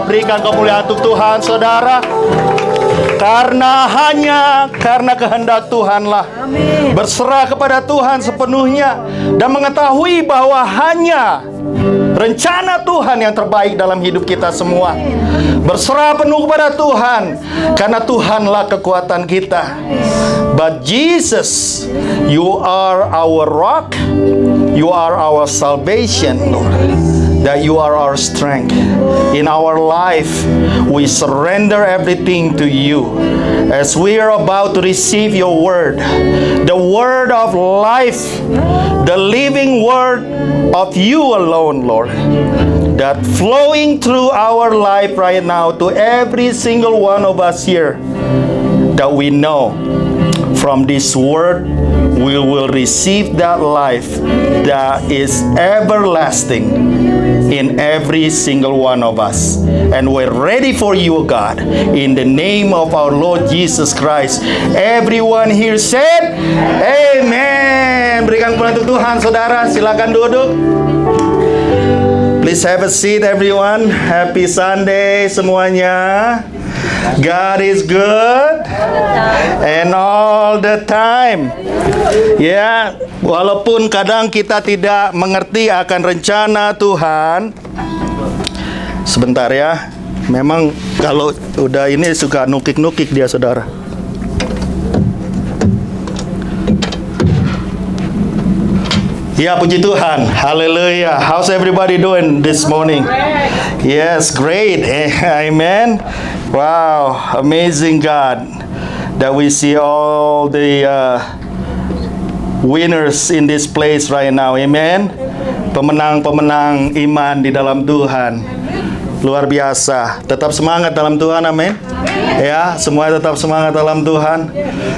Berikan kemuliaan untuk Tuhan, saudara. Karena kehendak Tuhanlah. Berserah kepada Tuhan sepenuhnya dan mengetahui bahwa hanya rencana Tuhan yang terbaik dalam hidup kita semua. Berserah penuh kepada Tuhan, karena Tuhanlah kekuatan kita. But Jesus, you are our rock, you are our salvation, Lord. That you are our strength. In our life, we surrender everything to you. As we are about to receive your word, the word of life, the living word of you alone, Lord, that flowing through our life right now to every single one of us here, that we know from this word we will receive that life that is everlasting in every single one of us. And we're ready for you, God, in the name of our Lord Jesus Christ. Everyone here said, Amen. Berikan kemuliaan untuk Tuhan, saudara. Silakan duduk. Please have a seat, everyone. Happy Sunday semuanya. God is good and all the time. Ya, walaupun kadang kita tidak mengerti akan rencana Tuhan. Sebentar ya. Memang kalau udah ini suka nukik-nukik dia, saudara. Ya, puji Tuhan. Haleluya. How's everybody doing this morning? Yes, great. Amen. Wow, amazing God that we see all the winners in this place right now. Amen. Pemenang-pemenang iman di dalam Tuhan. Luar biasa. Tetap semangat dalam Tuhan. Amin. Ya, semua tetap semangat dalam Tuhan.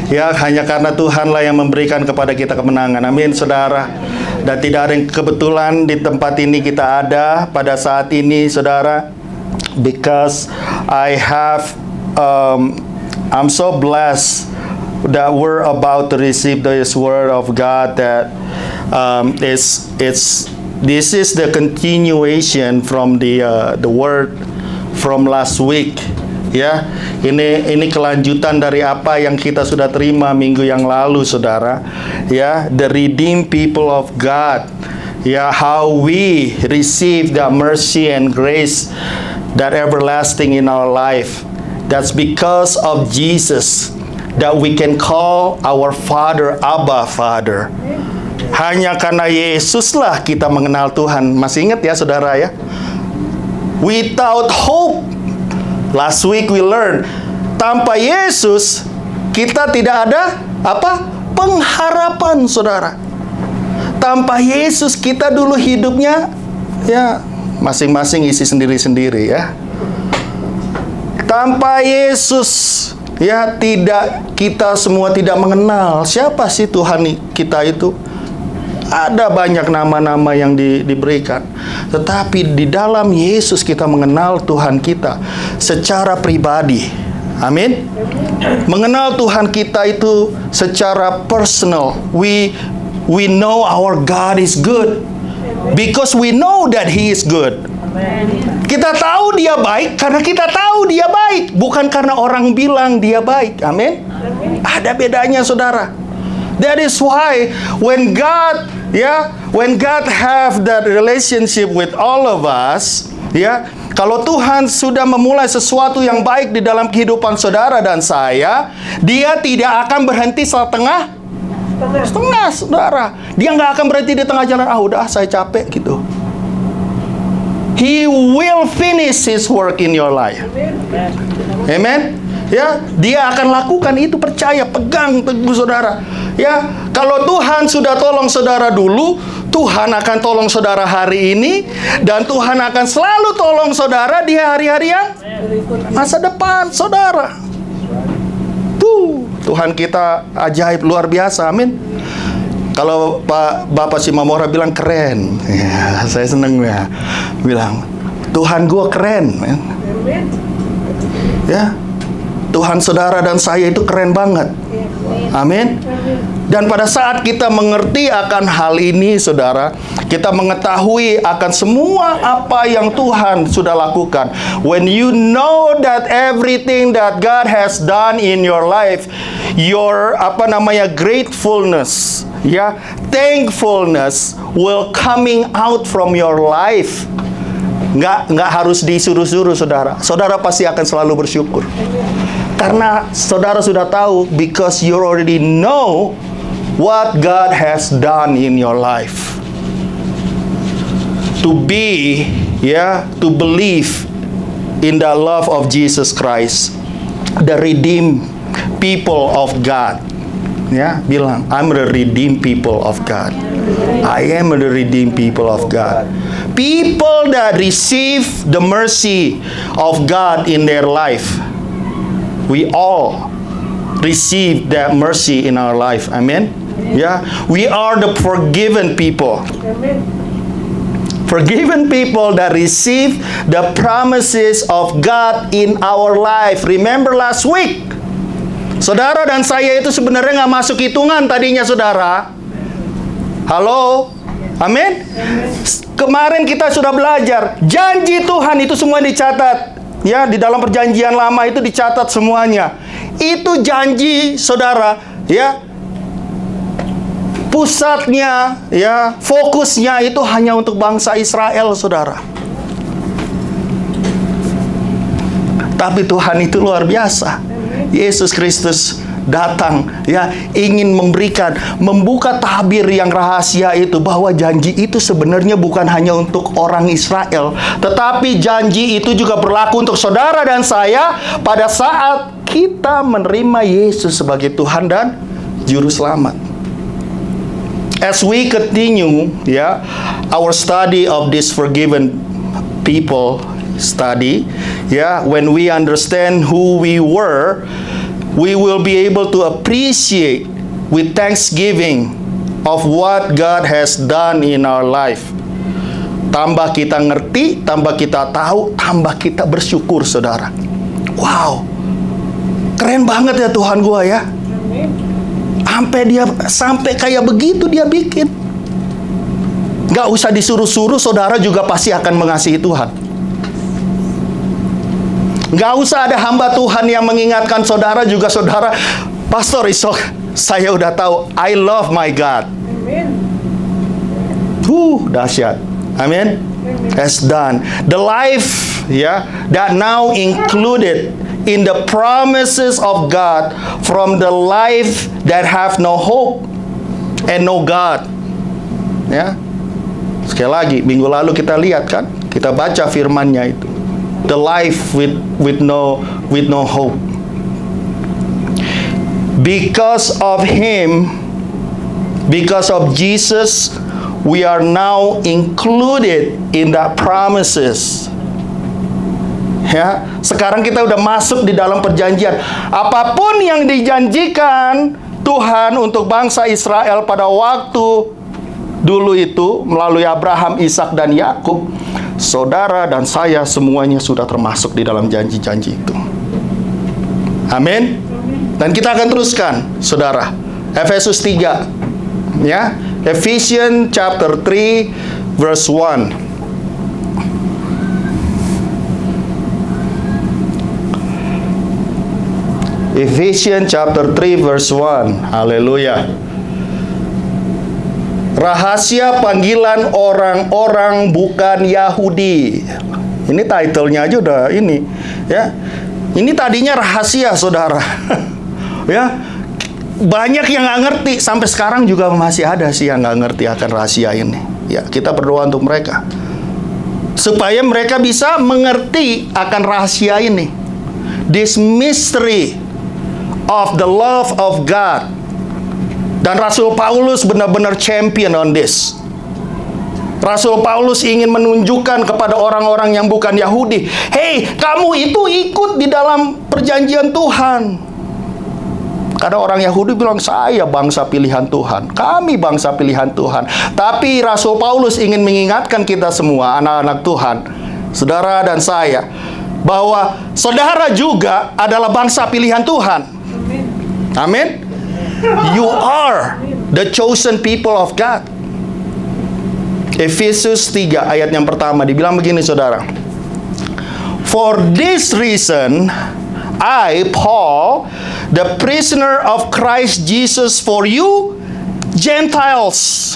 Ya, hanya karena Tuhanlah yang memberikan kepada kita kemenangan. Amin, saudara. Dan tidak ada yang kebetulan di tempat ini kita ada pada saat ini, saudara. Because I'm so blessed that we're about to receive this word of God. That this is the continuation from the word from last week. Ya, ini kelanjutan dari apa yang kita sudah terima minggu yang lalu, saudara. Ya, the redeemed people of God. Ya, how we receive the mercy and grace that everlasting in our life. That's because of Jesus that we can call our Father Abba Father. Hanya karena Yesuslah kita mengenal Tuhan. Masih ingat ya, saudara ya? Without hope. Last week we learned, tanpa Yesus kita tidak ada apa? Pengharapan, saudara. Tanpa Yesus kita dulu hidupnya ya masing-masing isi sendiri-sendiri ya. Tanpa Yesus ya kita semua tidak mengenal siapa sih Tuhan kita itu. Ada banyak nama-nama yang diberikan. Tetapi di dalam Yesus kita mengenal Tuhan kita secara pribadi. Amin. Mengenal Tuhan kita itu secara personal. We know our God is good because we know that He is good. Kita tahu Dia baik karena kita tahu Dia baik, bukan karena orang bilang Dia baik. Amin. Ada bedanya, saudara. That is why when God have that relationship with all of us, ya, kalau Tuhan sudah memulai sesuatu yang baik di dalam kehidupan saudara dan saya, Dia tidak akan berhenti setengah, saudara. Dia nggak akan berhenti di tengah jalan. Udah, saya capek gitu. He will finish His work in your life. Amen. Ya, Dia akan lakukan itu, percaya, pegang teguh, saudara. Ya, kalau Tuhan sudah tolong saudara dulu, Tuhan akan tolong saudara hari ini, dan Tuhan akan selalu tolong saudara di hari-hari yang masa depan, saudara. Tuhan kita ajaib, luar biasa. Amin. Kalau Bapak Simamora bilang keren, ya, saya seneng ya. Bilang, Tuhan gua keren, man. Ya, Tuhan saudara dan saya itu keren banget. Amin. Dan pada saat kita mengerti akan hal ini, saudara, kita mengetahui akan semua apa yang Tuhan sudah lakukan. When you know that everything that God has done in your life, your gratefulness, thankfulness will coming out from your life. Nggak harus disuruh-suruh, saudara. Saudara pasti akan selalu bersyukur. Karena saudara sudah tahu, because you already know what God has done in your life. To believe in the love of Jesus Christ, the redeemed people of God. Bilang, I'm the redeemed people of God. I am the redeemed people of God. People that receive the mercy of God in their life. We all receive that mercy in our life. Amen. We are the forgiven people. Forgiven people that receive the promises of God in our life. Remember last week, saudara dan saya itu sebenarnya nggak masuk hitungan tadinya, saudara. Halo, amin. Kemarin kita sudah belajar janji Tuhan itu semua dicatat. Di dalam perjanjian lama itu dicatat semuanya. Itu janji, saudara, pusatnya, fokusnya itu hanya untuk bangsa Israel, saudara. Tapi Tuhan itu luar biasa. Yesus Kristus datang, ingin membuka tabir yang rahasia itu, bahwa janji itu sebenarnya bukan hanya untuk orang Israel, tetapi janji itu juga berlaku untuk saudara dan saya pada saat kita menerima Yesus sebagai Tuhan dan Juru Selamat. As we continue, our study of this forgiven people study, when we understand who we were, we will be able to appreciate with thanksgiving of what God has done in our life. Tambah kita ngerti, tambah kita tahu, tambah kita bersyukur, saudara. Wow, keren banget ya Tuhan gua ya. Sampai kayak begitu dia bikin. Gak usah disuruh-suruh, saudara juga pasti akan mengasihi Tuhan. Gak usah ada hamba Tuhan yang mengingatkan saudara, juga saudara, Pastor Isok, saya udah tahu, I love my God. Dahsyat. Amin. Has done. The life, that now included in the promises of God from the life that have no hope and no God. Sekali lagi, minggu lalu kita lihat kan, kita baca firman-Nya itu. The life with no hope. Because of Him, because of Jesus, we are now included in the promises. Sekarang kita udah masuk di dalam perjanjian. Apapun yang dijanjikan Tuhan untuk bangsa Israel pada waktu dulu itu melalui Abraham, Ishak dan Yakub, saudara dan saya semuanya sudah termasuk di dalam janji-janji itu. Amin. Dan kita akan teruskan, saudara. Efesus 3. Ephesians chapter 3 verse 1. Ephesians chapter 3 verse 1. Haleluya. Rahasia panggilan orang-orang bukan Yahudi. Ini title-nya aja udah ini, Ini tadinya rahasia, saudara. Banyak yang nggak ngerti, sampai sekarang juga masih ada sih yang nggak ngerti akan rahasia ini. Kita berdoa untuk mereka supaya mereka bisa mengerti akan rahasia ini. This mystery of the love of God. Dan Rasul Paulus benar-benar champion on this. Rasul Paulus ingin menunjukkan kepada orang-orang yang bukan Yahudi, hey, kamu itu ikut di dalam perjanjian Tuhan. Karena orang Yahudi bilang, saya bangsa pilihan Tuhan, kami bangsa pilihan Tuhan. Tapi Rasul Paulus ingin mengingatkan kita semua, anak-anak Tuhan, saudara dan saya, bahwa saudara juga adalah bangsa pilihan Tuhan. Amin. You are the chosen people of God. Efesus 3 ayat yang pertama dibilang begini, saudara. For this reason, I, Paul, the prisoner of Christ Jesus for you, Gentiles.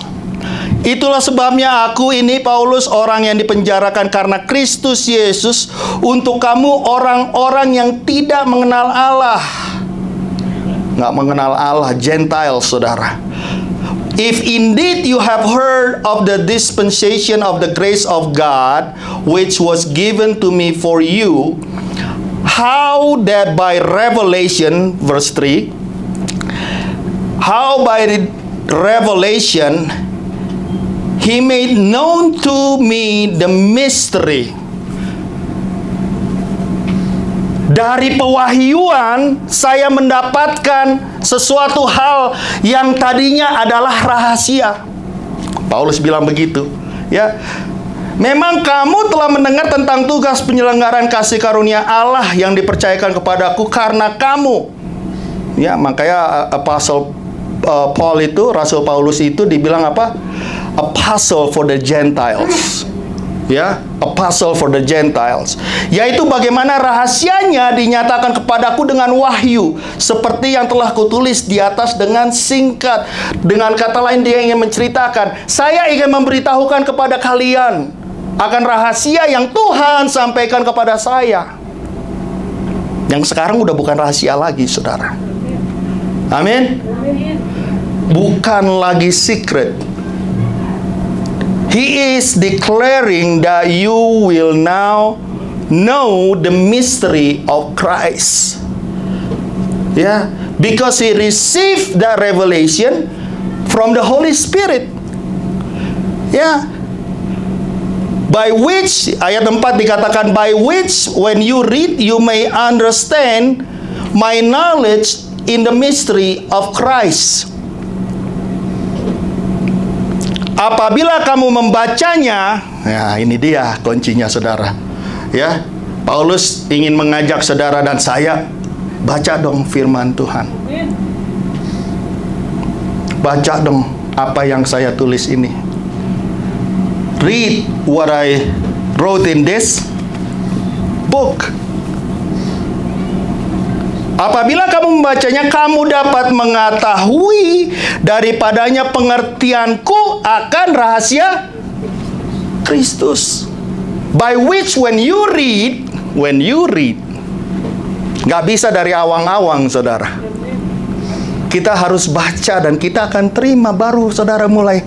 Itulah sebabnya aku ini, Paulus, orang yang dipenjarakan karena Kristus Yesus, untuk kamu orang-orang yang tidak mengenal Allah. Nggak mengenal Allah, Gentiles, saudara. If indeed you have heard of the dispensation of the grace of God, which was given to me for you, how that by revelation, verse 3, how by revelation He made known to me the mystery. Dari pewahyuan saya mendapatkan sesuatu hal yang tadinya adalah rahasia. Paulus bilang begitu, ya. Memang kamu telah mendengar tentang tugas penyelenggaraan kasih karunia Allah yang dipercayakan kepadaku karena kamu. Ya, makanya Apostle Paul itu, Rasul Paulus itu dibilang apa? Apostle for the Gentiles. Ya, apostle for the Gentiles. Yaitu bagaimana rahasianya dinyatakan kepadaku dengan wahyu, seperti yang telah kutulis di atas dengan singkat. Dengan kata lain, dia ingin menceritakan, saya ingin memberitahukan kepada kalian akan rahasia yang Tuhan sampaikan kepada saya, yang sekarang udah bukan rahasia lagi, saudara. Amin. Bukan lagi secret. He is declaring that you will now know the mystery of Christ. Yeah, because he received that revelation from the Holy Spirit. Yeah. By which, ayat 4 dikatakan, by which when you read you may understand my knowledge in the mystery of Christ. Apabila kamu membacanya, ya ini dia kuncinya, saudara. Ya, Paulus ingin mengajak saudara dan saya, baca dong firman Tuhan. Baca dong apa yang saya tulis ini. Read what I wrote in this book. Apabila kamu membacanya, kamu dapat mengetahui daripadanya pengertianku akan rahasia Kristus. By which when you read, nggak bisa dari awang-awang, saudara. Kita harus baca dan kita akan terima, baru saudara mulai,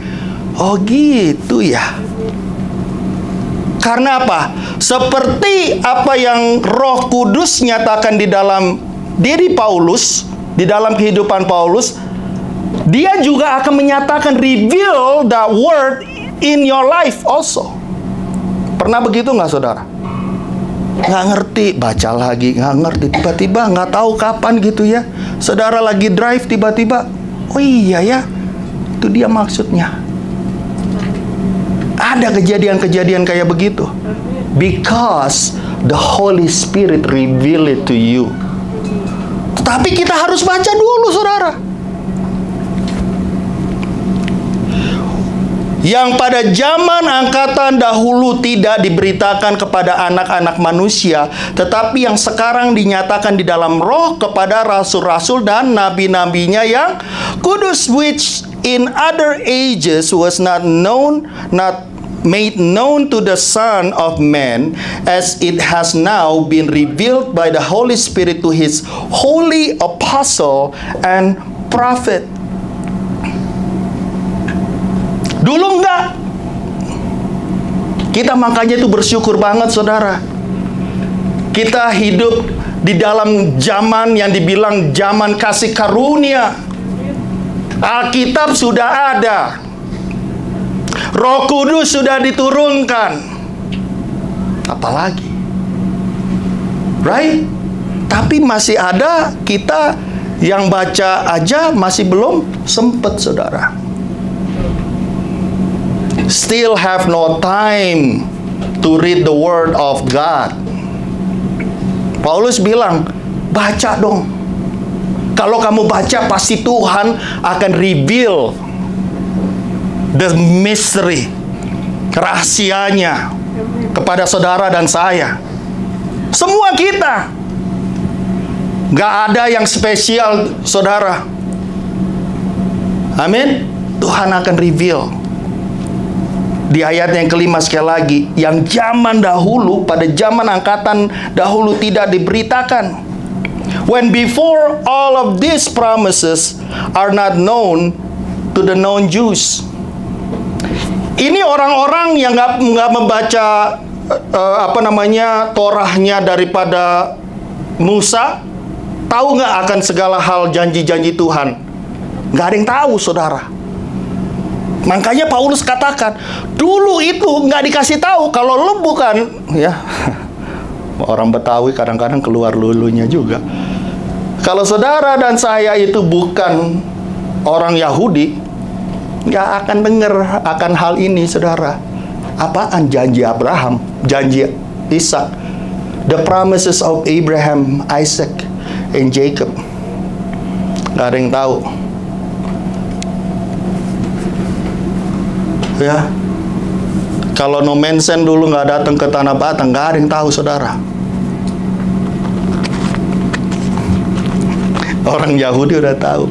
oh gitu ya. Karena apa? Seperti apa yang Roh Kudus nyatakan di dalam diri Paulus, di dalam kehidupan Paulus, dia juga akan menyatakan, reveal that word in your life also. Pernah begitu nggak, saudara? Nggak ngerti, baca lagi, nggak ngerti, tiba-tiba nggak tahu kapan gitu ya, saudara lagi drive tiba-tiba, oh iya ya, itu dia maksudnya. Ada kejadian-kejadian kayak begitu, because the Holy Spirit reveal it to you. Tapi kita harus baca dulu, saudara. Yang pada zaman angkatan dahulu tidak diberitakan kepada anak-anak manusia, tetapi yang sekarang dinyatakan di dalam Roh kepada rasul-rasul dan nabi-nabinya yang kudus, which in other ages was not made known to the Son of Man, as it has now been revealed by the Holy Spirit to His holy apostle and prophet. Dulu enggak. Kita makanya itu bersyukur banget, saudara. Kita hidup di dalam zaman yang dibilang zaman kasih karunia. Alkitab sudah ada. Roh Kudus sudah diturunkan. Apalagi? Right? Tapi masih ada kita yang baca aja masih belum sempat, saudara. Still have no time to read the word of God. Paulus bilang, baca dong. Kalau kamu baca, pasti Tuhan akan reveal the mystery, rahasianya kepada saudara dan saya. Semua kita. Gak ada yang spesial, saudara. Amin. Tuhan akan reveal. Di ayat yang kelima sekali lagi, yang zaman dahulu, pada zaman angkatan dahulu tidak diberitakan. When before all of these promises are not known to the non-Jews. Ini orang-orang yang nggak membaca Torahnya daripada Musa, tahu nggak akan segala hal janji-janji Tuhan? Nggak ada yang tahu, saudara. Makanya Paulus katakan, dulu itu nggak dikasih tahu. Kalau lu bukan, ya, orang Betawi kadang-kadang keluar lulunya juga. Kalau saudara dan saya itu bukan orang Yahudi, nggak akan dengar akan hal ini, saudara. Apaan janji Abraham, janji Ishak, the promises of Abraham, Isaac, and Jacob. Nggak ada yang tahu. Ya, kalau No Mensen dulu nggak datang ke Tanah Batang, nggak ada yang tahu, saudara. Orang Yahudi udah tahu.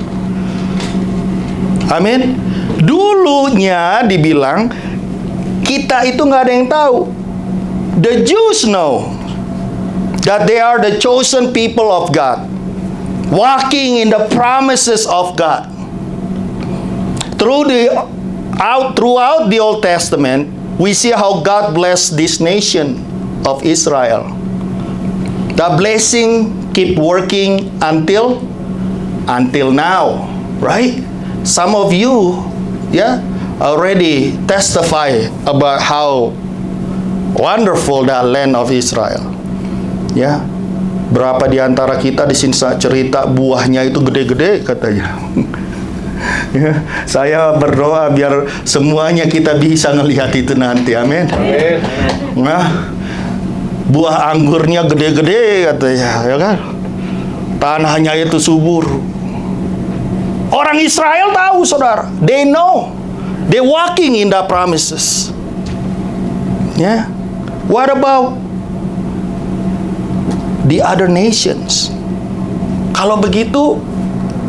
Amin. Dulunya dibilang kita itu nggak ada yang tahu. The Jews know that they are the chosen people of God, walking in the promises of God. Throughout the Old Testament, we see how God blessed this nation of Israel. The blessing keep working until now, right? Some of you, already testify about how wonderful that land of Israel. Ya, berapa di antara kita di sini cerita buahnya itu gede-gede katanya. Ya, saya berdoa biar semuanya kita bisa ngelihat itu nanti, amin. Nah, buah anggurnya gede-gede katanya, ya kan? Tanahnya itu subur. Orang Israel tahu, saudara. They know. They walking in the promises. Ya. What about the other nations? Kalau begitu,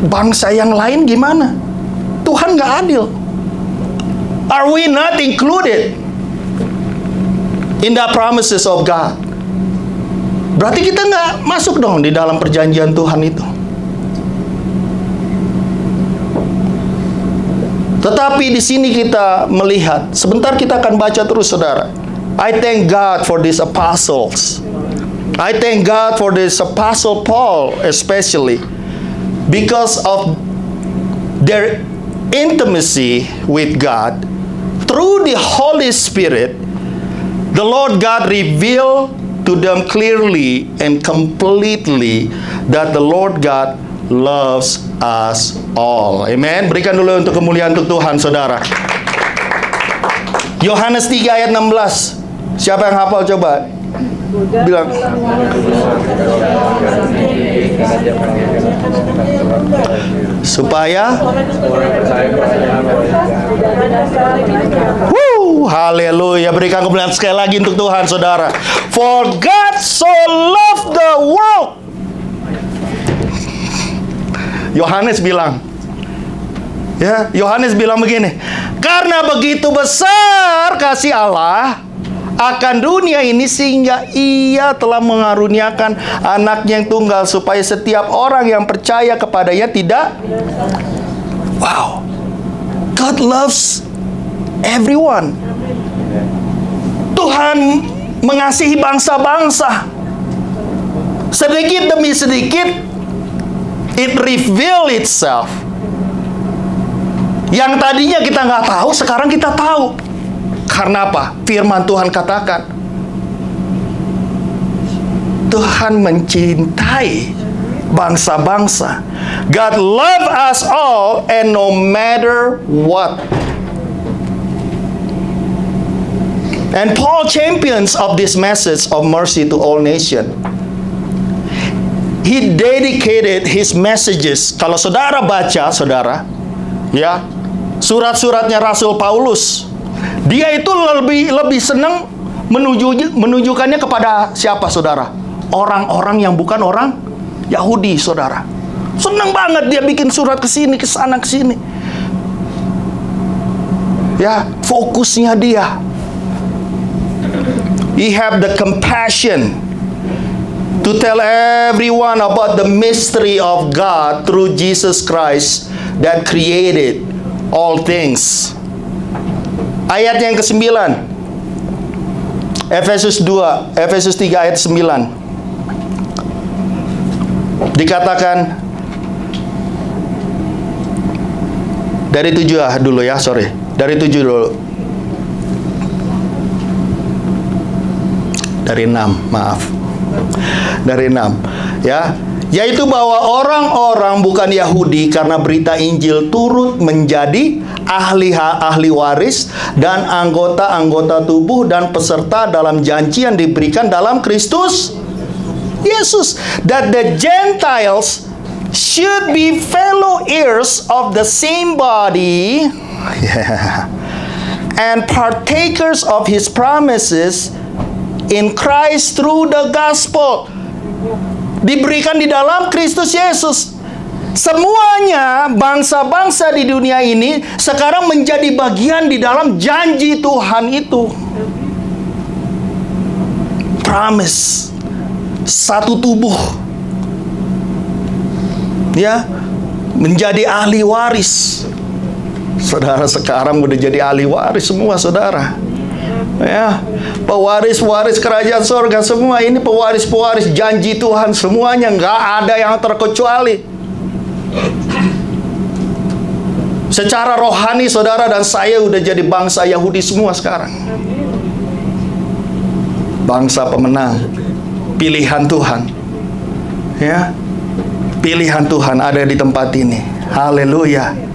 bangsa yang lain gimana? Tuhan nggak adil. Are we not included in the promises of God? Berarti kita nggak masuk dong di dalam perjanjian Tuhan itu. Tetapi di sini kita melihat, sebentar kita akan baca terus, saudara. I thank God for these apostles. I thank God for this apostle Paul especially, because of their intimacy with God. Through the Holy Spirit, the Lord God revealed to them clearly and completely that the Lord God loves us all. Amen. Berikan dulu untuk kemuliaan untuk Tuhan, saudara. Yohanes 3 ayat 16. Siapa yang hafal coba? Bilang. Supaya haleluya. Berikan kemuliaan sekali lagi untuk Tuhan, saudara. For God so loved the world. Yohanes bilang, Yohanes bilang begini, karena begitu besar kasih Allah akan dunia ini sehingga Ia telah mengaruniakan anaknya yang tunggal supaya setiap orang yang percaya kepadanya tidak. Wow, God loves everyone. Tuhan mengasihi bangsa-bangsa. Sedikit demi sedikit it reveal itself. Yang tadinya kita nggak tahu, sekarang kita tahu. Karena apa? Firman Tuhan katakan, Tuhan mencintai bangsa-bangsa. God love us all and no matter what. And Paul champions of this message of mercy to all nations. he dedicated his messages. Kalau saudara baca, saudara, ya, surat-suratnya Rasul Paulus, dia itu lebih senang menunjukkannya kepada siapa, saudara? Orang-orang yang bukan orang Yahudi, saudara. Senang banget dia bikin surat ke sini, ke sana, ke sini. Ya, fokusnya dia. He have the compassion to tell everyone about the mystery of God through Jesus Christ that created all things. Ayat yang ke-9. Efesus 3 ayat 9. Dikatakan dari 7 dulu ya, sorry. Dari 7 dulu. Dari 6, maaf. Dari 6, ya. Yaitu bahwa orang-orang bukan Yahudi karena berita Injil turut menjadi ahli waris dan anggota-anggota tubuh dan peserta dalam janji yang diberikan dalam Kristus Yesus. That the Gentiles should be fellow heirs of the same body, and partakers of his promises in Christ through the gospel. Diberikan di dalam Kristus Yesus. Semuanya bangsa-bangsa di dunia ini sekarang menjadi bagian di dalam janji Tuhan itu. Promise. Satu tubuh. Ya, menjadi ahli waris. Saudara sekarang udah jadi ahli waris semua, saudara. Ya, pewaris-waris kerajaan surga semua ini, pewaris-pewaris janji Tuhan semuanya, nggak ada yang terkecuali. Secara rohani saudara dan saya udah jadi bangsa Yahudi semua sekarang. Bangsa pemenang, pilihan Tuhan. Ya, pilihan Tuhan ada di tempat ini. Haleluya.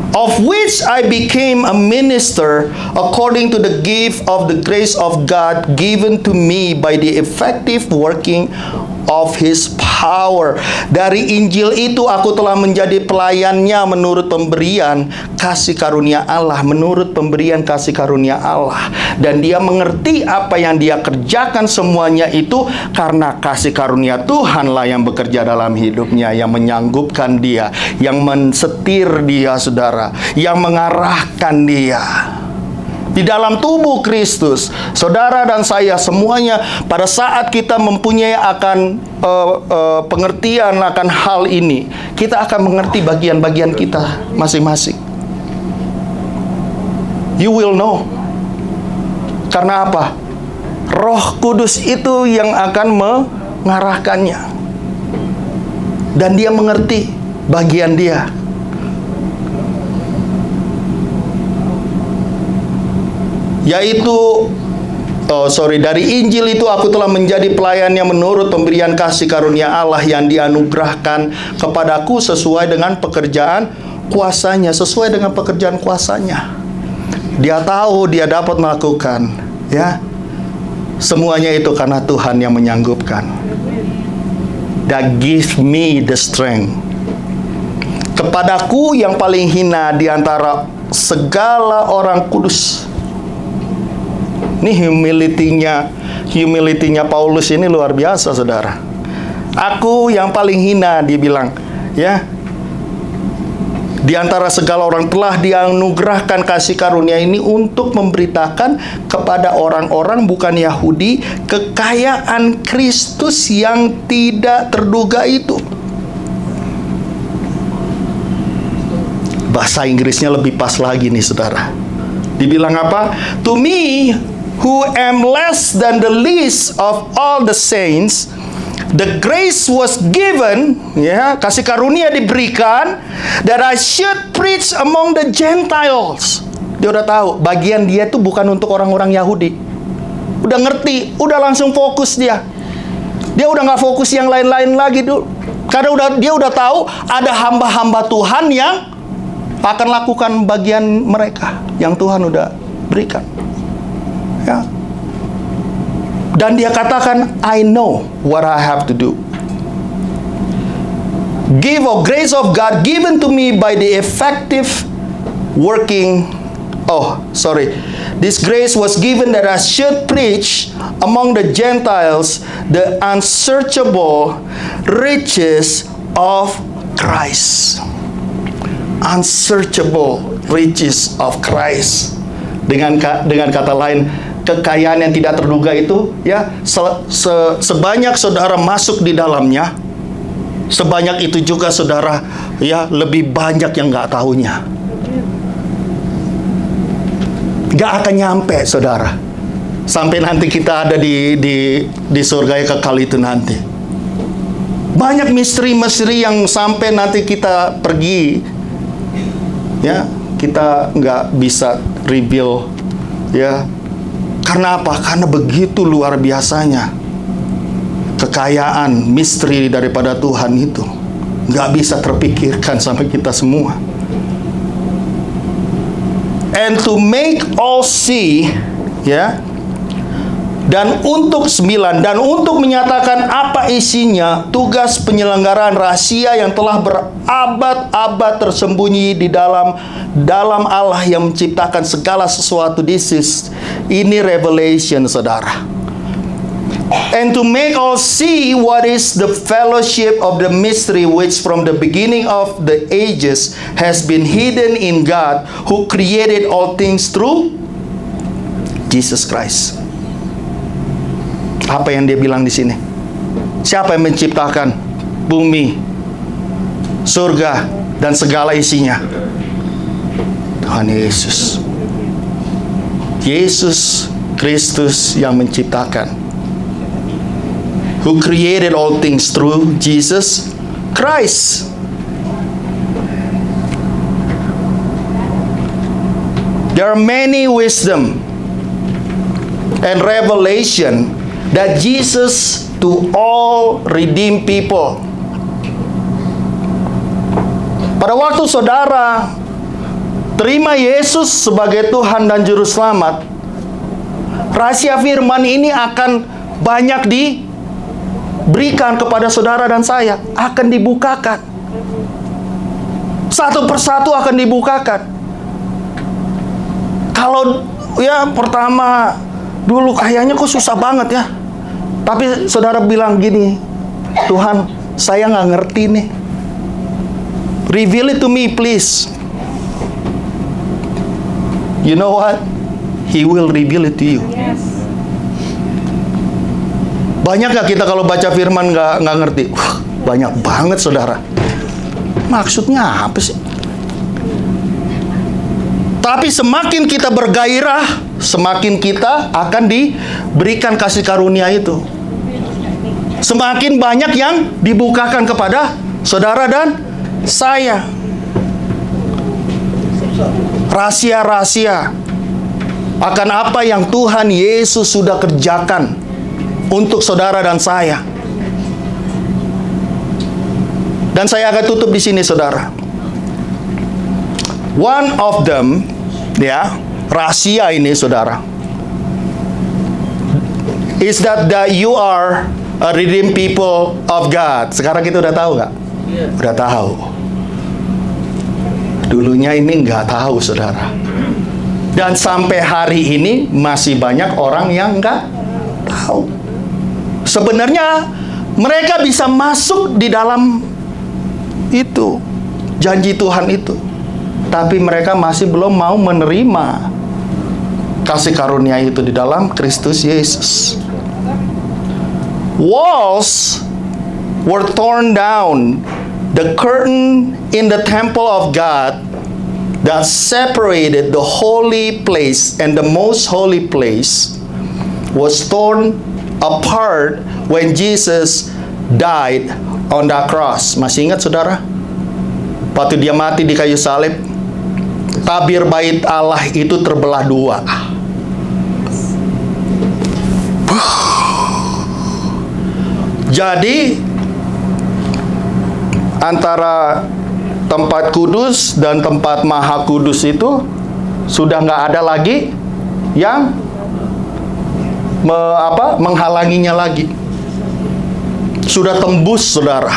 Of which I became a minister according to the gift of the grace of God given to me by the effective working of His power. Dari Injil itu aku telah menjadi pelayannya menurut pemberian kasih karunia Allah, menurut pemberian kasih karunia Allah. Dan dia mengerti apa yang dia kerjakan semuanya itu karena kasih karunia Tuhanlah yang bekerja dalam hidupnya, yang menyanggupkan dia, yang mensetir dia, saudara, yang mengarahkan dia. Di dalam tubuh Kristus, saudara dan saya semuanya, pada saat kita mempunyai akan pengertian akan hal ini, kita akan mengerti bagian-bagian kita masing-masing. You will know. Karena apa? Roh Kudus itu yang akan mengarahkannya. Dan dia mengerti bagian dia. Yaitu dari Injil itu aku telah menjadi pelayannya menurut pemberian kasih karunia Allah yang dianugerahkan kepadaku sesuai dengan pekerjaan kuasanya, sesuai dengan pekerjaan kuasanya. Dia tahu dia dapat melakukan, ya. Semuanya itu karena Tuhan yang menyanggupkan. That gives me the strength. Kepadaku yang paling hina di antara segala orang kudus. Ini humility-nya Paulus ini luar biasa, saudara. Aku yang paling hina, dia bilang, ya. Di antara segala orang telah dianugerahkan kasih karunia ini untuk memberitakan kepada orang-orang bukan Yahudi kekayaan Kristus yang tidak terduga itu. Bahasa Inggrisnya lebih pas lagi nih, saudara. Dibilang apa? To me, who am less than the least of all the saints, the grace was given, ya, kasih karunia diberikan, that I should preach among the Gentiles. Dia udah tahu, bagian dia itu bukan untuk orang-orang Yahudi. Udah ngerti, udah langsung fokus dia. Dia udah nggak fokus yang lain-lain lagi dulu. Karena dia udah tahu ada hamba-hamba Tuhan yang akan lakukan bagian mereka yang Tuhan udah berikan. Ya. Dan dia katakan, I know what I have to do. Give of grace of God given to me by the effective working. This grace was given that I should preach among the Gentiles the unsearchable riches of Christ. Unsearchable riches of Christ. Dengan kata lain, kekayaan yang tidak terduga itu, ya, sebanyak saudara masuk di dalamnya, sebanyak itu juga saudara, ya, lebih banyak yang nggak tahunya. Gak akan nyampe, saudara, sampai nanti kita ada di surga yang kekal itu nanti. Banyak misteri-misteri yang sampai nanti kita pergi, ya, kita nggak bisa reveal, ya. Karena apa? Karena begitu luar biasanya kekayaan misteri daripada Tuhan itu, nggak bisa terpikirkan sampai kita semua. And to make all see, ya, dan untuk menyatakan apa isinya, tugas penyelenggaraan rahasia yang telah berabad-abad tersembunyi di dalam Allah yang menciptakan segala sesuatu. Ini revelation, saudara. And to make all see what is the fellowship of the mystery which from the beginning of the ages has been hidden in God who created all things through Jesus Christ. Apa yang dia bilang di sini? Siapa yang menciptakan bumi, surga, dan segala isinya? Tuhan Yesus. Yesus Kristus yang menciptakan. Who created all things through Jesus Christ. There are many wisdom and revelation that Jesus to all redeemed people. Pada waktu saudara terima Yesus sebagai Tuhan dan Juru Selamat, rahasia firman ini akan banyak diberikan kepada saudara dan saya, akan dibukakan. Satu persatu akan dibukakan. Kalau ya pertama dulu kayaknya kok susah banget ya. Tapi saudara bilang gini, Tuhan, saya nggak ngerti nih. Reveal it to me, please. You know what? He will reveal it to you. Yes. Banyak gak kita kalau baca firman nggak ngerti? Banyak banget, saudara. Maksudnya apa sih? Tapi semakin kita bergairah, semakin kita akan diberikan kasih karunia itu. Semakin banyak yang dibukakan kepada saudara dan saya. Rahasia-rahasia akan apa yang Tuhan Yesus sudah kerjakan untuk saudara dan saya. Dan saya akan tutup di sini, saudara. One of them, ya, rahasia ini, saudara, is that you are a redeemed people of God. Sekarang kita udah tahu nggak? Udah tahu. Dulunya ini nggak tahu, saudara. Dan sampai hari ini masih banyak orang yang nggak tahu. Sebenarnya mereka bisa masuk di dalam itu, janji Tuhan itu. Tapi mereka masih belum mau menerima kasih karunia itu di dalam Kristus Yesus. Walls were torn down. The curtain in the temple of God that separated the holy place and the most holy place was torn apart when Jesus died on the cross. Masih ingat, saudara? Waktu dia mati di kayu salib, tabir bait Allah itu terbelah dua. Jadi antara tempat kudus dan tempat maha kudus itu sudah nggak ada lagi yang menghalanginya lagi. Sudah tembus, saudara.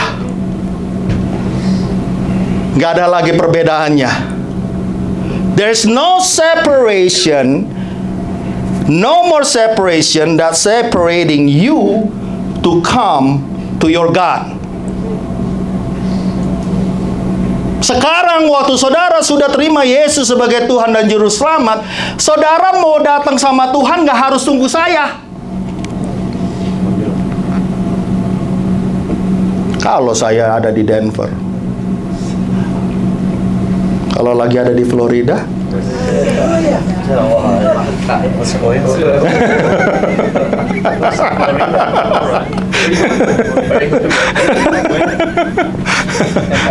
Nggak ada lagi perbedaannya. There's no separation, no more separation that separating you to come to your God. Sekarang waktu saudara sudah terima Yesus sebagai Tuhan dan Juru Selamat, saudara mau datang sama Tuhan nggak harus tunggu saya. Kalau saya ada di Denver, kalau lagi ada di Florida,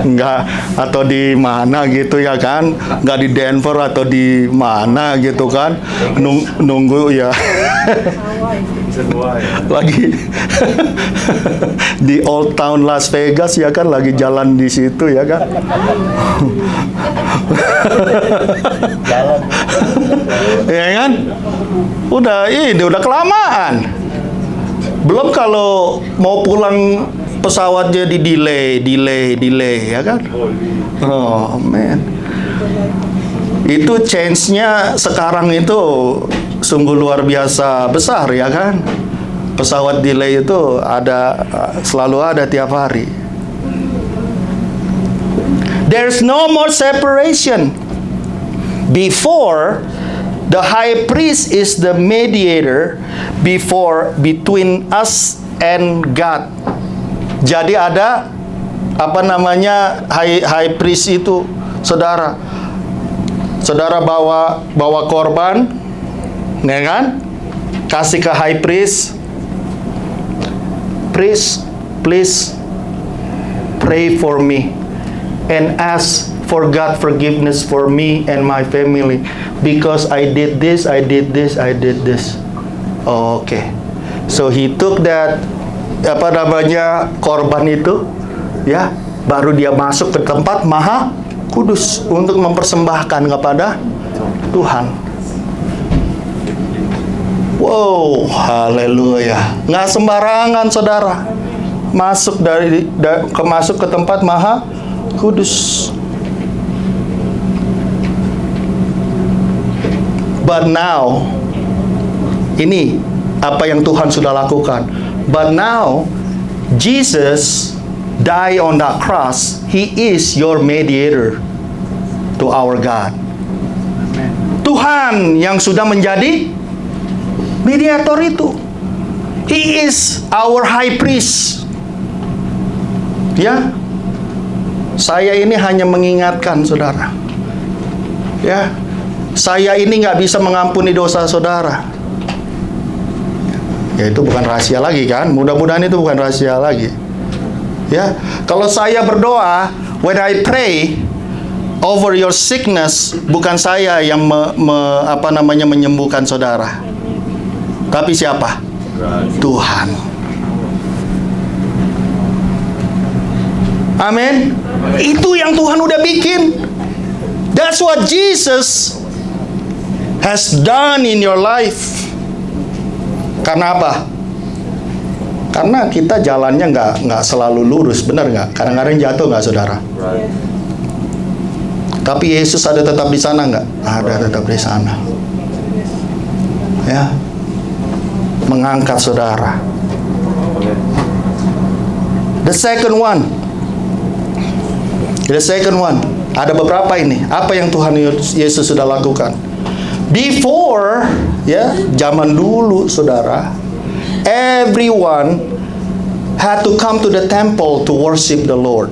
enggak, atau di mana gitu ya kan, enggak di Denver atau di mana gitu kan, nunggu ya. Lagi di Old Town Las Vegas ya kan, lagi jalan di situ ya kan. Ya kan? Udah kelamaan. Belum kalau mau pulang pesawatnya di delay ya kan? Oh man. Itu change-nya sekarang itu sungguh luar biasa besar ya kan? Pesawat delay itu selalu ada tiap hari. There's no more separation. Before, the high priest is the mediator between us and God. Jadi ada high priest itu, saudara. Saudara bawa korban, ya kan? Kasih ke high priest. Please pray for me and ask for God forgiveness for me and my family because I did this. Oh, okay. So he took that korban itu, ya, baru dia masuk ke tempat Maha Kudus untuk mempersembahkan kepada Tuhan. Wow, haleluya. Nggak sembarangan saudara masuk ke tempat Maha Kudus. But now, ini apa yang Tuhan sudah lakukan. But now, Jesus die on that cross. He is your mediator to our God. Tuhan yang sudah menjadi mediator itu. He is our high priest. Ya, saya ini hanya mengingatkan saudara. Ya, saya ini nggak bisa mengampuni dosa saudara. Ya, itu bukan rahasia lagi kan? Mudah-mudahan itu bukan rahasia lagi. Ya, kalau saya berdoa, when I pray over your sickness, bukan saya yang menyembuhkan saudara. Tapi siapa? Tuhan. Amin. Itu yang Tuhan udah bikin. That's what Jesus has done in your life. Karena apa? Karena kita jalannya nggak selalu lurus, benar nggak? Kadang-kadang jatuh nggak, saudara? Tapi Yesus ada tetap di sana nggak? Ada tetap di sana. Ya, mengangkat saudara. The second one, ada beberapa ini. Apa yang Tuhan Yesus sudah lakukan? Before, ya, zaman dulu, saudara, everyone had to come to the temple to worship the Lord.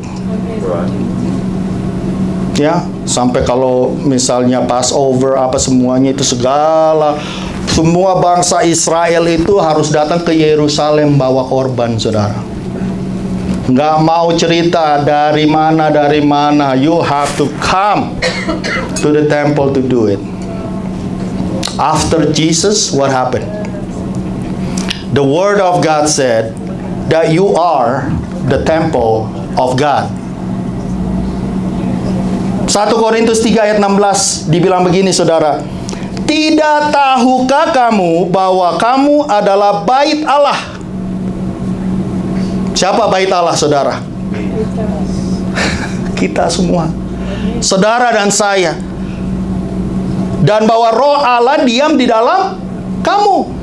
Ya, sampai kalau misalnya Passover apa semuanya itu semua bangsa Israel itu harus datang ke Yerusalem bawa korban, saudara. Nggak mau cerita dari mana. You have to come to the temple to do it. After Jesus, what happened? The Word of God said that you are the temple of God. 1 Korintus 3 ayat 16 dibilang begini, saudara. Tidak tahukah kamu bahwa kamu adalah bait Allah? Siapa bait Allah, saudara? kita semua, saudara dan saya. Dan bahwa Roh Allah diam di dalam kamu.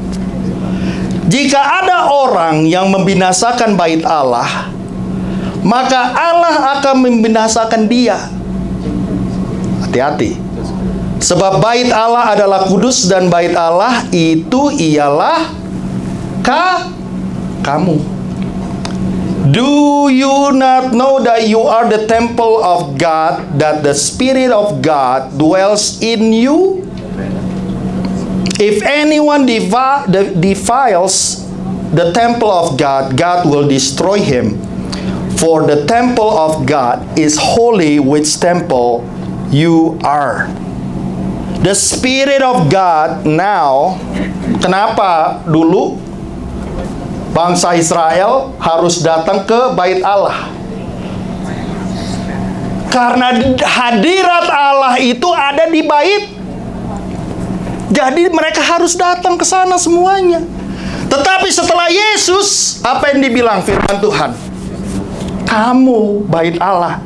Jika ada orang yang membinasakan bait Allah, maka Allah akan membinasakan dia. Hati-hati. Sebab bait Allah adalah kudus, dan bait Allah itu ialah kamu. Do you not know that you are the temple of God, that the Spirit of God dwells in you? If anyone defiles the temple of God, God will destroy him. For the temple of God is holy, which temple you are. The Spirit of God now, kenapa dulu bangsa Israel harus datang ke bait Allah? Karena hadirat Allah itu ada di bait. Jadi mereka harus datang ke sana semuanya. Tetapi setelah Yesus, apa yang dibilang firman Tuhan? Kamu bait Allah.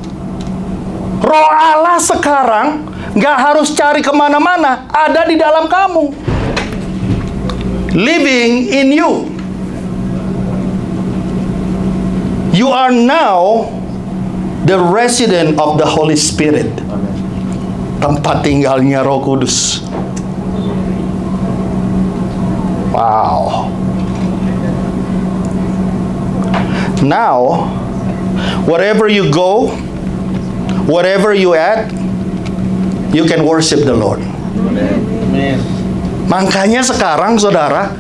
Roh Allah sekarang nggak harus cari kemana-mana, ada di dalam kamu, living in you. You are now the resident of the Holy Spirit. Tempat tinggalnya Roh Kudus. Wow. Now, wherever you go, wherever you at, you can worship the Lord. Amen. Makanya sekarang saudara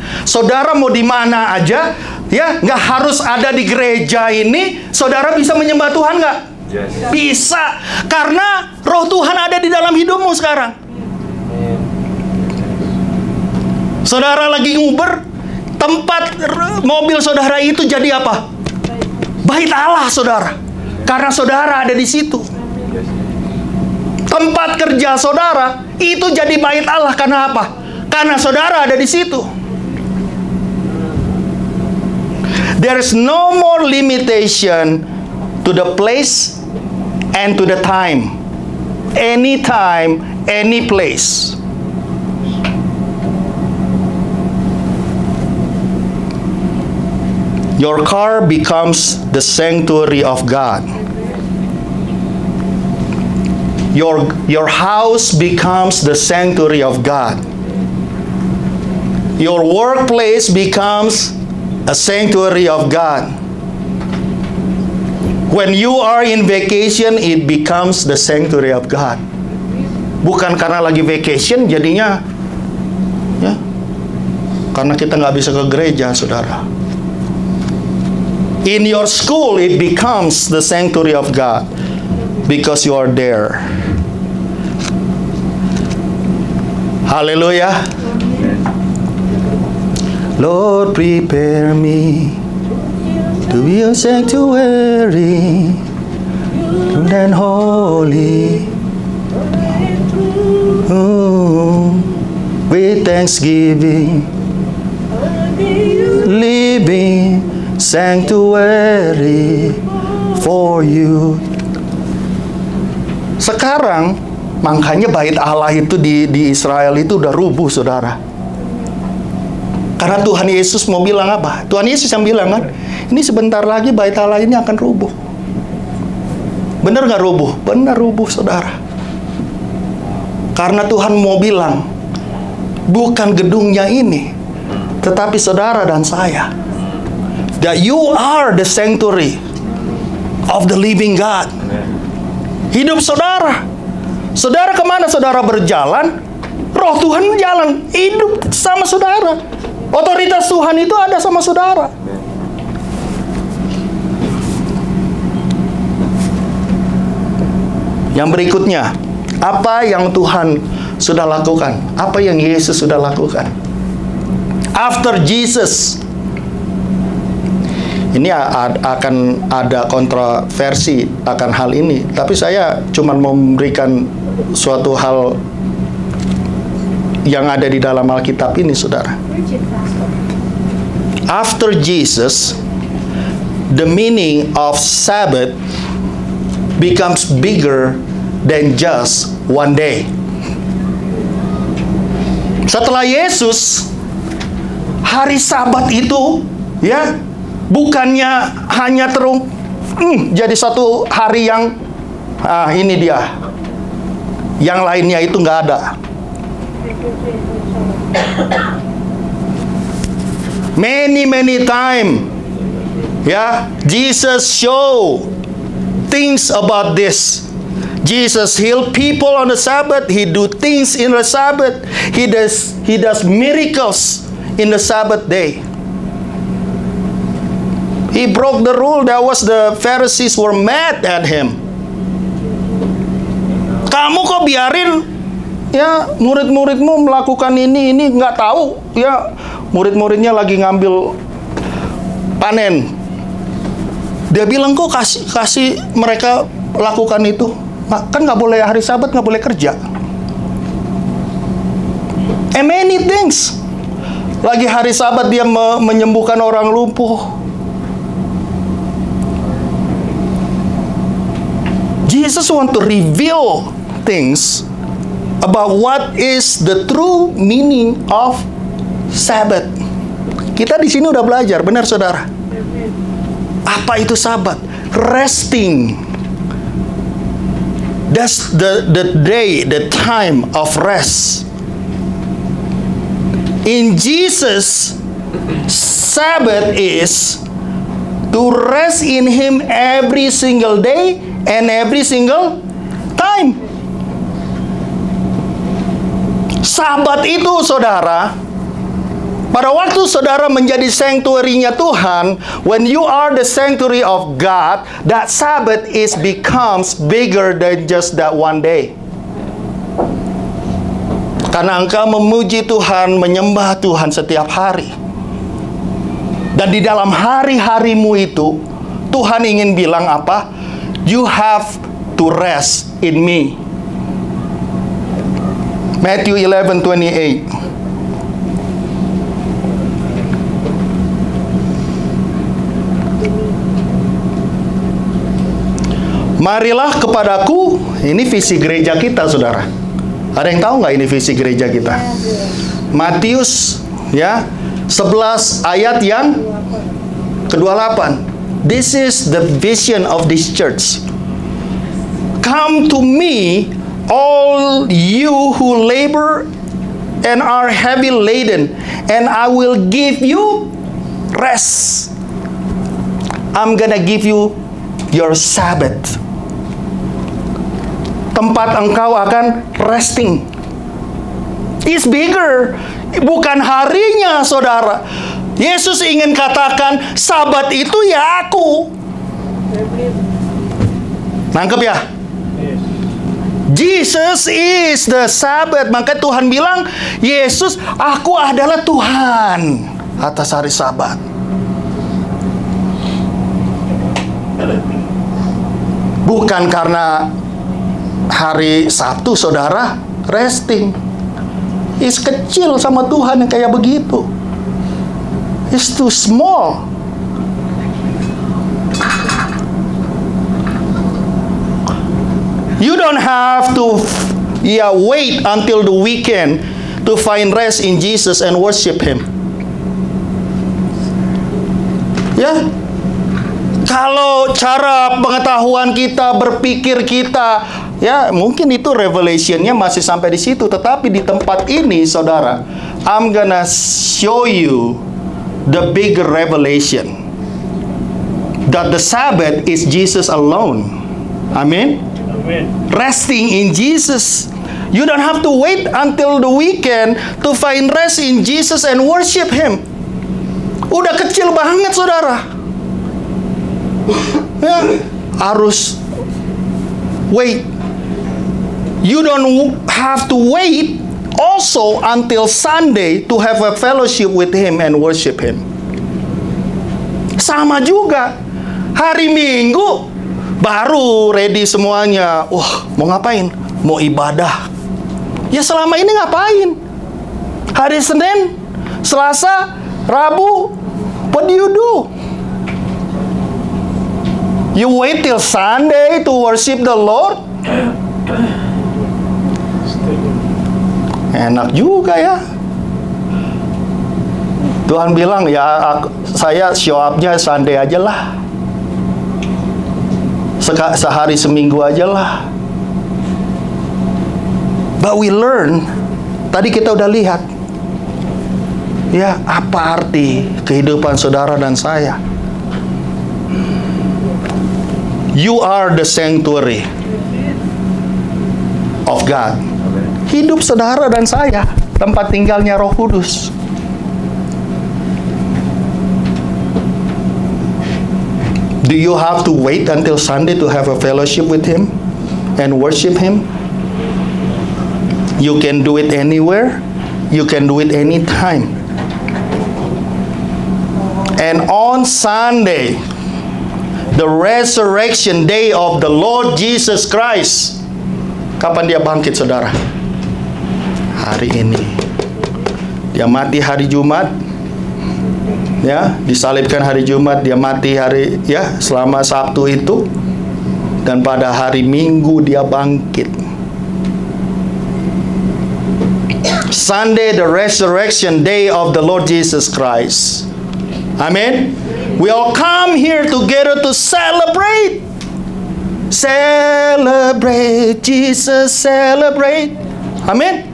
mau di mana aja, ya, nggak harus ada di gereja ini, saudara bisa menyembah Tuhan nggak? Yes. Bisa, karena Roh Tuhan ada di dalam hidupmu sekarang. Saudara lagi nguber, tempat mobil saudara itu jadi apa? Bait Allah, saudara. Karena saudara ada di situ. Tempat kerja saudara itu jadi bait Allah, karena apa? Karena saudara ada di situ. There is no more limitation to the place and to the time. Anytime, any place. Your car becomes the sanctuary of God. Your house becomes the sanctuary of God. Your workplace becomes a sanctuary of God. When you are in vacation, it becomes the sanctuary of God. Bukan karena lagi vacation jadinya, ya, karena kita nggak bisa ke gereja, saudara. In your school, it becomes the sanctuary of God because you are there. Hallelujah. Lord, prepare me to be a sanctuary and holy. With thanksgiving, living sanctuary for you. Sekarang, makanya bait Allah itu di Israel itu udah rubuh, saudara. Karena Tuhan Yesus mau bilang apa? Tuhan Yesus yang bilang kan, ini sebentar lagi bait Allah ini akan rubuh. Benar nggak rubuh? Benar rubuh, saudara. Karena Tuhan mau bilang, bukan gedungnya ini, tetapi saudara dan saya. That you are the sanctuary of the living God. Hidup saudara. Saudara kemana saudara berjalan, Roh Tuhan jalan, hidup sama saudara. Otoritas Tuhan itu ada sama saudara. Yang berikutnya, apa yang Tuhan sudah lakukan? Apa yang Yesus sudah lakukan? After Jesus, ini akan ada kontroversi akan hal ini, tapi saya cuma memberikan suatu hal yang ada di dalam Alkitab ini, saudara. After Jesus, the meaning of Sabbath becomes bigger than just one day. Setelah Yesus, hari Sabat itu, ya, bukannya hanya jadi satu hari yang ini dia, yang lainnya itu nggak ada. Many time, ya, Jesus show things about this. Jesus heal people on the Sabbath. He do things in the Sabbath. He does miracles in the Sabbath day. He broke the rule. That was the Pharisees were mad at him. Kamu kok biarin, ya, murid-muridmu melakukan ini nggak tahu, ya, murid-muridnya lagi ngambil panen. Dia bilang, kok kasih mereka lakukan itu. Kan nggak boleh hari Sabat, nggak boleh kerja. And many things. Lagi hari Sabat dia menyembuhkan orang lumpuh. Jesus want to reveal things about what is the true meaning of Sabbath. Kita di sini udah belajar, benar saudara? Apa itu Sabat? Resting. That's the day, the time of rest. In Jesus, Sabbath is to rest in Him every single day and every single time. Sabat itu, saudara, pada waktu saudara menjadi sanctuary-nya Tuhan, when you are the sanctuary of God, that Sabbath becomes bigger than just that one day. Karena engkau memuji Tuhan, menyembah Tuhan setiap hari. Dan di dalam hari-harimu itu, Tuhan ingin bilang apa? You have to rest in me. Matthew 11:28. Marilah kepadaku, ini visi gereja kita, saudara. Ada yang tahu nggak ini visi gereja kita? Matius, ya, 11 ayat yang ke-28. This is the vision of this church. Come to me, all you who labor and are heavy laden, and I will give you rest. I'm gonna give you your Sabbath. Tempat engkau akan resting. It's bigger. Bukan harinya, saudara. Yesus ingin katakan, Sabat itu ya aku. Nangkep ya? Jesus is the Sabbath. Maka Tuhan bilang, Yesus, aku adalah Tuhan atas hari Sabat. Bukan karena hari Sabtu, saudara, resting. Is kecil sama Tuhan yang kayak begitu. It's too small. You don't have to wait until the weekend to find rest in Jesus and worship Him. Ya, kalau cara pengetahuan kita, berpikir kita, ya mungkin itu revelation-nya masih sampai di situ. Tetapi di tempat ini, saudara, I'm gonna show you the bigger revelation. That the Sabbath is Jesus alone. Amen? Amen. Resting in Jesus. You don't have to wait until the weekend to find rest in Jesus and worship Him. Udah kecil banget, saudara. Ya, harus wait. You don't have to wait also until Sunday to have a fellowship with Him and worship Him. Sama juga, hari Minggu baru ready semuanya. Wah, mau ngapain? Mau ibadah. Ya selama ini ngapain? Hari Senin, Selasa, Rabu, what do? You wait till Sunday to worship the Lord? Enak juga ya. Tuhan bilang, ya saya show up-nya Sunday aja lah. Sehari seminggu aja lah. But we learn, tadi kita udah lihat, ya, apa arti kehidupan saudara dan saya. You are the sanctuary of God. Hidup saudara dan saya, tempat tinggalnya Roh Kudus. Do you have to wait until Sunday to have a fellowship with Him and worship Him? You can do it anywhere. You can do it anytime. And on Sunday, the resurrection day of the Lord Jesus Christ. Kapan dia bangkit, saudara? Hari ini. Dia mati hari Jumat. Ya, disalibkan hari Jumat, dia mati hari, ya, selama Sabtu itu, dan pada hari Minggu dia bangkit. Sunday, the resurrection day of the Lord Jesus Christ. Amen. We all come here together to celebrate. Celebrate Jesus, celebrate. Amin.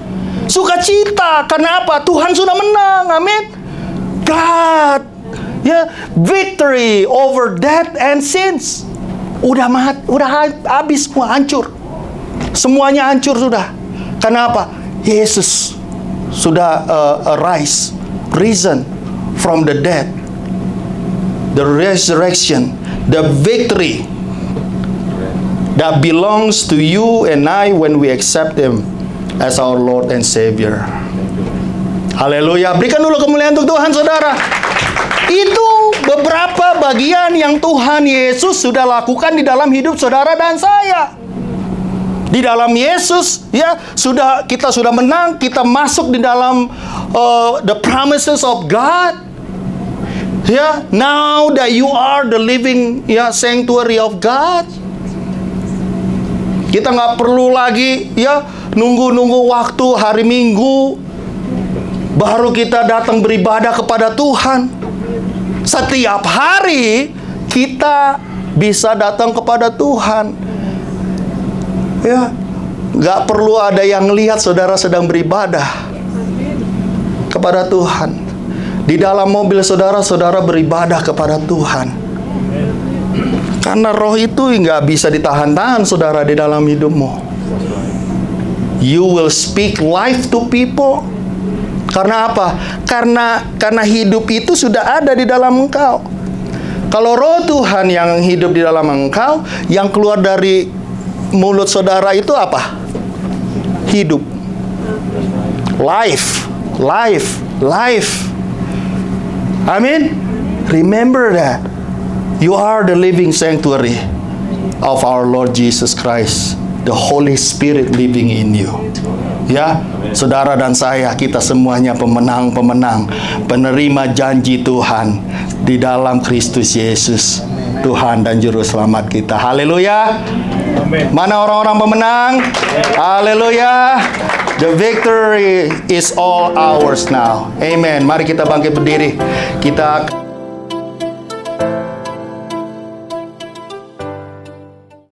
Sukacita. Kenapa? Tuhan sudah menang. Amin. God, ya, victory over death and sins. Udah habis, semua hancur. Semuanya hancur sudah. Kenapa? Yesus sudah risen from the dead. The resurrection, the victory that belongs to you and I when we accept Him as our Lord and Savior. Haleluya. Berikan dulu kemuliaan untuk Tuhan, saudara. Itu beberapa bagian yang Tuhan Yesus sudah lakukan di dalam hidup saudara dan saya. Di dalam Yesus, ya, kita sudah menang, kita masuk di dalam the promises of God. Ya, now that you are the living, ya, sanctuary of God. Kita nggak perlu lagi, ya, nunggu waktu hari Minggu baru kita datang beribadah kepada Tuhan. Setiap hari kita bisa datang kepada Tuhan. Ya, nggak perlu ada yang lihat saudara sedang beribadah kepada Tuhan. Di dalam mobil saudara beribadah kepada Tuhan. Karena roh itu nggak bisa ditahan-tahan, saudara, di dalam hidupmu. You will speak life to people. Karena apa? Karena hidup itu sudah ada di dalam engkau. Kalau roh Tuhan yang hidup di dalam engkau, yang keluar dari mulut saudara itu apa? Hidup. Life. Amin. Remember that. You are the living sanctuary of our Lord Jesus Christ. The Holy Spirit living in you. Ya, saudara dan saya, kita semuanya pemenang-pemenang, penerima janji Tuhan di dalam Kristus Yesus, Tuhan dan Juru Selamat kita. Haleluya. Mana orang-orang pemenang? Haleluya. The victory is all ours now. Amen. Mari kita bangkit berdiri. Kita